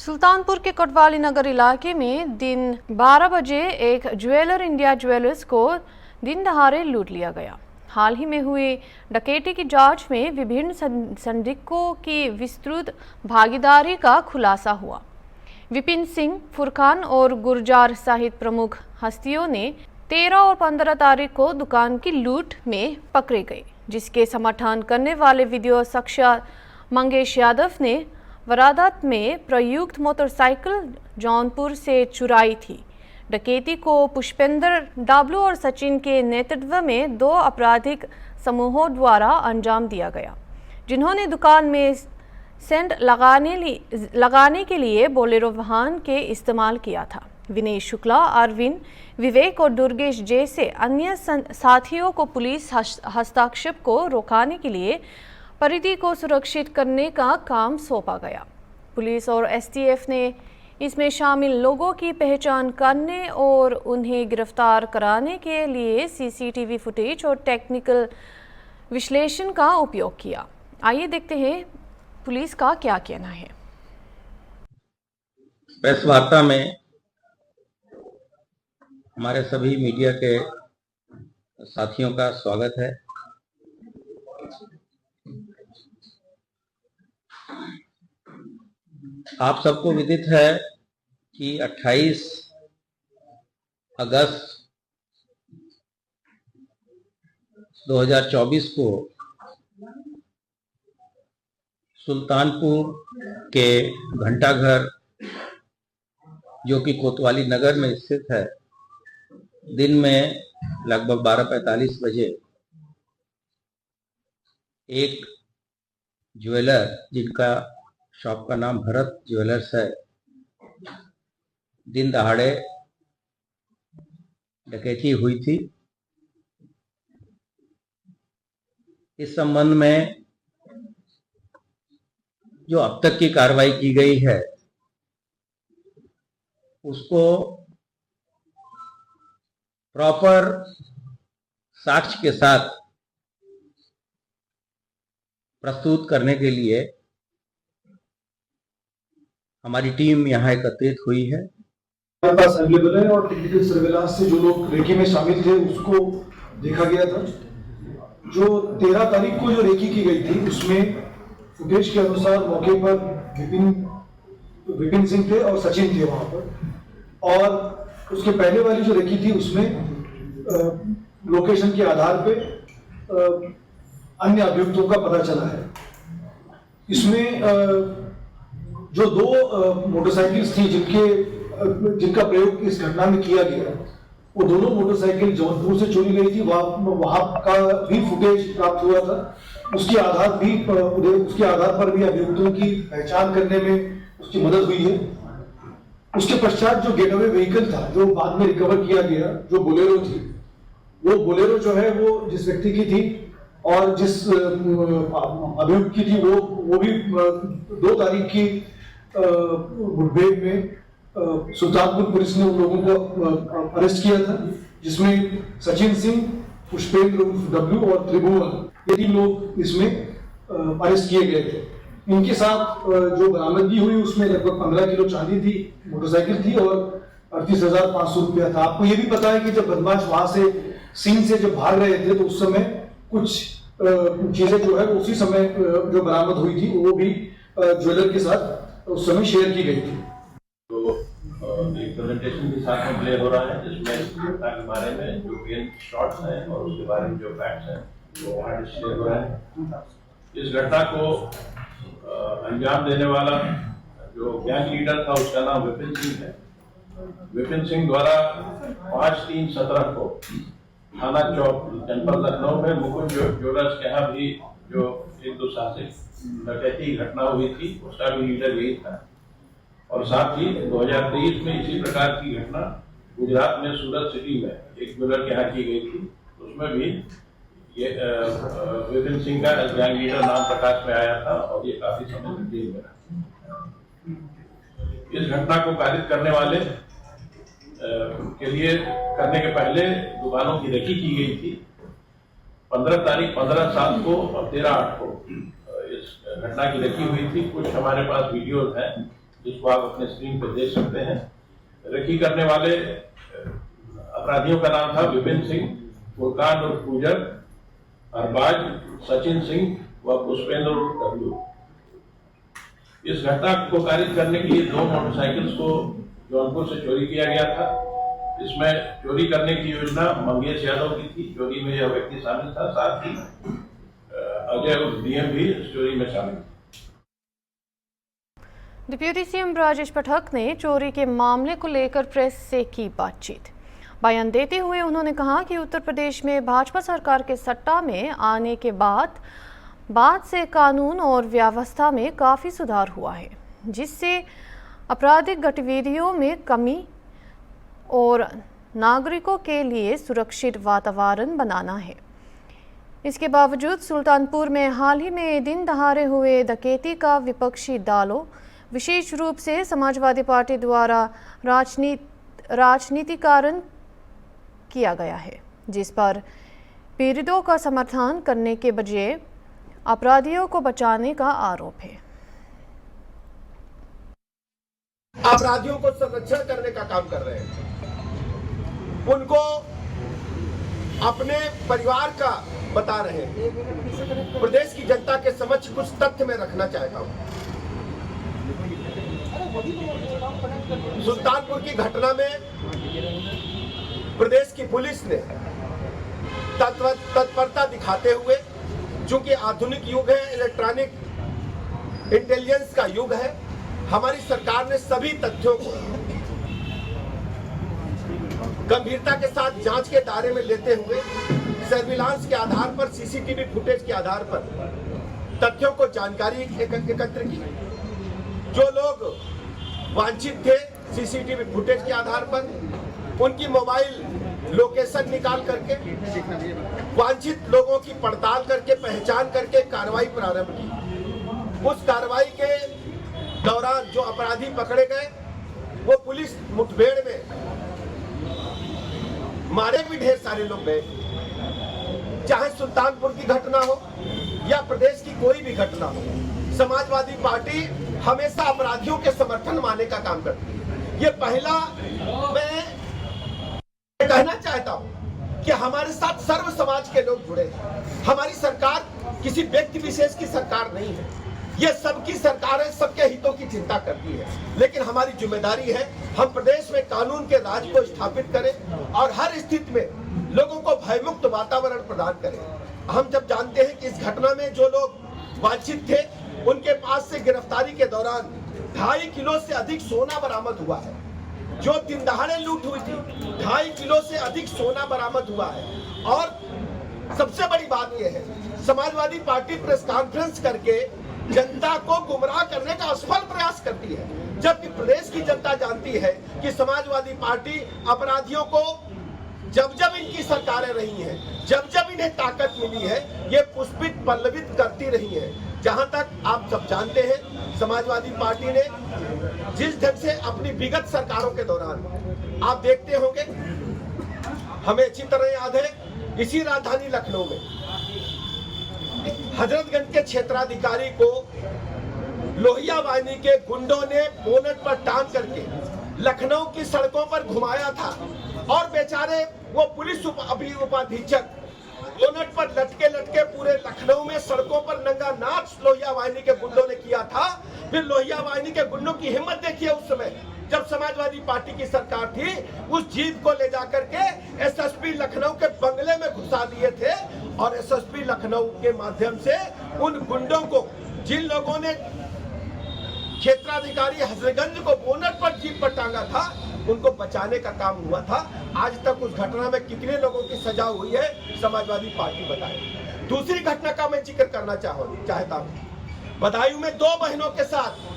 सुल्तानपुर के कोतवाली नगर इलाके में दिन 12 बजे एक ज्वेलर इंडिया ज्वेलर्स को दिन दहाड़े लूट लिया गया। हाल ही में हुई डकैती की जांच में विभिन्न संदिग्धों की विस्तृत भागीदारी का खुलासा हुआ। विपिन सिंह, फुरकान और गुरजार सहित प्रमुख हस्तियों ने 13 और 15 तारीख को दुकान की लूट में पकड़े गए, जिसके समर्थन करने वाले वीडियो साक्षात मंगेश यादव ने वारदात में प्रयुक्त मोटरसाइकिल जौनपुर से चुराई थी। डकैती को पुष्पेंद्र डब्लू और सचिन के नेतृत्व में 2 आपराधिक समूहों द्वारा अंजाम दिया गया, जिन्होंने दुकान में सेंट लगाने के लिए बोलेरो वाहन के इस्तेमाल किया था। विनय शुक्ला, अरविंद, विवेक और दुर्गेश जैसे अन्य साथियों को पुलिस हस्तक्षेप को रोकने के लिए परिधि को सुरक्षित करने का काम सौंपा गया। पुलिस और एसटीएफ ने इसमें शामिल लोगों की पहचान करने और उन्हें गिरफ्तार कराने के लिए सीसीटीवी फुटेज और टेक्निकल विश्लेषण का उपयोग किया। आइए देखते हैं पुलिस का क्या कहना है। प्रेस वार्ता में हमारे सभी मीडिया के साथियों का स्वागत है। आप सबको विदित है कि 28 अगस्त 2024 को सुल्तानपुर के घंटाघर, जो कि कोतवाली नगर में स्थित है, दिन में लगभग 12:45 बजे एक ज्वेलर, जिनका शॉप का नाम भरत ज्वेलर्स है, दिन दहाड़े डकैती हुई थी। इस संबंध में जो अब तक की कार्रवाई की गई है, उसको प्रॉपर साक्ष्य के साथ प्रस्तुत करने के लिए हमारी टीम यहाँ एकत्रित हुई है। हमारे पास अवेलेबल है और टेक्निकल सर्वेलांस से जो लोग रेकी में शामिल थे उसको देखा गया था। जो 13 तारीख को जो रेकी की गई थी, उसमें फुटेज के अनुसार मौके पर विपिन सिंह थे और सचिन थे वहां पर। और उसके पहले वाली जो रेकी थी, उसमें लोकेशन के आधार पे अन्य अभियुक्तों का पता चला है। इसमें जो 2 मोटरसाइकिल्स थी जिनका प्रयोग इस घटना में किया गया, वो दोनों मोटरसाइकिल जौनपुर से चोरी गई थी। वहां का भी फुटेज प्राप्त हुआ था। उसके आधार पर भी अभियुक्तों की पहचान करने में उसकी मदद हुई है। उसके पश्चात जो गेटअवे व्हीकल था, जो बाद में रिकवर किया गया, जो बोलेरो थी, वो बोलेरो जो है वो जिस व्यक्ति की थी और जिस अभियुक्त की थी, वो भी 2 तारीख की मुठभेड़ में सुल्तानपुर पुलिस ने उन लोगों को अरेस्ट किया था, जिसमें सचिन सिंह, पुष्पेंद्र डब्लू और त्रिभुवन, ये 3 लोग इसमें अरेस्ट किए गए थे। इनके साथ जो बरामदगी हुई, उसमें लगभग 15 किलो चांदी थी, मोटरसाइकिल थी और 38,500 रुपया था। आपको ये भी पता है कि जब बदमाश वहां से सीन से जब भाग रहे थे, तो उस समय कुछ चीजें जो है उसी समय जो बरामद हुई थी, वो भी ज्वेलर के साथ उस समय शेयर की गई थी। तो एक प्रेजेंटेशन के साथ में प्ले हो रहा है, जिसमें इस घटना के बारे में जो मेन शॉट्स हैं और उसके बारे में जो फैक्ट्स हैं वो वहाँ डिस्प्ले हो रहे हैं। इस घटना को अंजाम देने वाला जो गैंग लीडर था, उसका नाम विपिन सिंह है। विपिन सिंह द्वारा 5/3/17 को थाना चौक, जनपद लखनऊ में मुकुंद ज्वेलर्स के यहाँ भी जो एक दुस्साहसिक डकैती घटना हुई थी, उसका भी लीडर यही था। और साथ ही 2023 में इसी प्रकार की घटना गुजरात में सूरत सिटी में एक ज्वेलर के यहाँ की गई थी। उसमें भी ये विपिन सिंह का गैंग लीडर नाम प्रकाश में आया था और ये काफी समय तक जेल में रहा। इस घटना को कारित करने वाले के लिए करने के पहले दुकानों की रेकी की गई थी। 15 तारीख 15/7 को और 13/8 को इस घटना की रेकी हुई थी। कुछ हमारे पास वीडियोज हैं जिसको आप अपने स्क्रीन पर देख सकते हैं। रेकी करने वाले अपराधियों का नाम था विपिन सिंह, फुरकान उर्फ पूजर, अरबाज, सचिन सिंह व पुष्पेंद्र डब्ल्यू। इस घटना को कारित करने के लिए 2 मोटरसाइकिल्स को जौनपुर से चोरी किया गया था। इसमें चोरी करने की योजना मंगेश यादव की थी, चोरी में यह व्यक्ति शामिल था, साथ ही अजय उर्फ डीएम भी इस चोरी में शामिल था। डिप्टी सीएम राजेश पाठक ने चोरी के मामले को लेकर प्रेस से की बातचीत। बयान देते हुए उन्होंने कहा कि उत्तर प्रदेश में भाजपा सरकार के सत्ता में आने के बाद से कानून और व्यवस्था में काफ़ी सुधार हुआ है, जिससे आपराधिक गतिविधियों में कमी और नागरिकों के लिए सुरक्षित वातावरण बनाना है। इसके बावजूद सुल्तानपुर में हाल ही में दिन दहाड़े हुए डकैती का विपक्षी दलों, विशेष रूप से समाजवादी पार्टी द्वारा राजनीतिकरण किया गया है, जिस पर पीड़ितों का समर्थन करने के बजाय अपराधियों को बचाने का आरोप है। अपराधियों को संरक्षण करने का काम कर रहे हैं, उनको अपने परिवार का बता रहे हैं। प्रदेश की जनता के समक्ष कुछ तथ्य में रखना चाहता हूं। सुल्तानपुर की घटना में प्रदेश की पुलिस ने तत्परता दिखाते हुए, चूंकि आधुनिक युग है, इलेक्ट्रॉनिक इंटेलिजेंस का युग है, हमारी सरकार ने सभी तथ्यों को गंभीरता के साथ जांच के दायरे में लेते हुए सर्विलांस के आधार पर, सीसीटीवी फुटेज के आधार पर तथ्यों को जानकारी एकत्र की। जो लोग वांछित थे, सीसीटीवी फुटेज के आधार पर उनकी मोबाइल लोकेशन निकाल करके वांछित लोगों की पड़ताल करके, पहचान करके कार्रवाई प्रारंभ की। उस कार्रवाई के दौरान जो अपराधी पकड़े गए, वो पुलिस मुठभेड़ में मारे भी ढेर सारे लोग गए। चाहे सुल्तानपुर की घटना हो या प्रदेश की कोई भी घटना हो, समाजवादी पार्टी हमेशा अपराधियों के समर्थन मानने का काम करती है। ये पहला मैं कहना चाहता हूं कि हमारे साथ सर्व समाज के लोग जुड़े हैं। हमारी सरकार किसी व्यक्ति विशेष की सरकार नहीं है, ये सबकी सरकार है, सबके हितों की चिंता करती है। लेकिन हमारी जिम्मेदारी है हम प्रदेश में कानून के राज को स्थापित करें और हर स्थिति में लोगों को भयमुक्त वातावरण प्रदान करें। हम जब जानते हैं कि इस घटना में जो लोग वांछित थे, उनके पास से गिरफ्तारी के दौरान 2.5 किलो से अधिक सोना बरामद हुआ है। जो दिन दहाड़े लूट हुई थी, 2.5 किलो से अधिक सोना बरामद हुआ है। और सबसे बड़ी बात यह है, समाजवादी पार्टी प्रेस कॉन्फ्रेंस करके जनता को गुमराह करने का असफल प्रयास करती है, जबकि प्रदेश की जनता जानती है कि समाजवादी पार्टी अपराधियों को जब जब इनकी सरकारें रही हैं, जब जब इन्हें ताकत मिली है, ये पुष्पित पल्लवित करती रही है। जहां तक आप सब जानते हैं, समाजवादी पार्टी ने जिस ढंग से अपनी विगत सरकारों के दौरान, आप देखते होंगे, हमें अच्छी तरह याद है, इसी राजधानी लखनऊ में हजरतगंज के क्षेत्राधिकारी को लोहिया वाहिनी के गुंडों ने बोनट पर टांग करके लखनऊ की सड़कों पर घुमाया था और बेचारे वो पुलिस उपाधीक्षक बोनट पर लटके लटके पूरे लखनऊ में सड़कों पर नंगा नाच लोहिया वाहिनी के गुंडों ने किया था। फिर लोहिया वाहिनी के गुंडों की हिम्मत देखिए, उस समय जब समाजवादी पार्टी की सरकार थी, उस जीप को ले जाकर के एसएसपी लखनऊ के बंगले में घुसा दिए थे और एसएसपी लखनऊ के माध्यम से उन गुंडों को, जिन लोगों ने क्षेत्राधिकारी हजरतगंज को बोनट पर जीप पर टांगा था, उनको बचाने का काम हुआ था। आज तक उस घटना में कितने लोगों की सजा हुई है, समाजवादी पार्टी बताए। दूसरी घटना का मैं जिक्र करना चाहता हूँ। बदायूं में 2 बहनों के साथ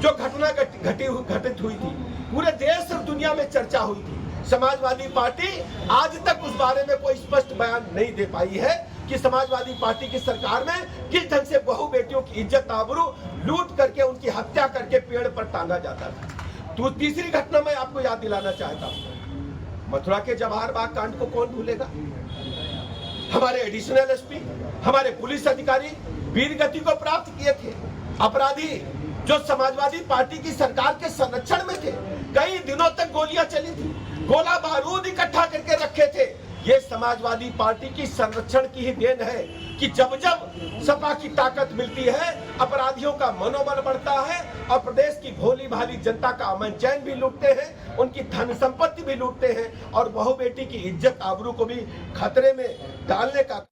जो घटना घटित हुई थी, पूरे देश और दुनिया में चर्चा हुई थी। समाजवादी पार्टी आज तक उस बारे में कोई स्पष्ट बयान नहीं दे पाई है कि समाजवादी पार्टी की सरकार में किस ढंग से बहु बेटियों की इज्जत आबरू लूट करके उनकी हत्या करके पेड़ पर टांगा जाता था। तो तीसरी घटना मैं आपको याद दिलाना चाहता हूँ, मथुरा के जवाहर बाग कांड को कौन भूलेगा। हमारे एडिशनल एसपी, हमारे पुलिस अधिकारी वीरगति को प्राप्त किए थे। अपराधी जो समाजवादी पार्टी की सरकार के संरक्षण में थे, कई दिनों तक गोलियां चली थी, गोला बारूद इकट्ठा करके रखे थे। ये समाजवादी पार्टी की संरक्षण की ही देन है कि जब जब सपा की ताकत मिलती है, अपराधियों का मनोबल बढ़ता है और प्रदेश की भोली भाली जनता का अमन चैन भी लूटते हैं, उनकी धन संपत्ति भी लूटते हैं और बहू बेटी की इज्जत आबरू को भी खतरे में डालने का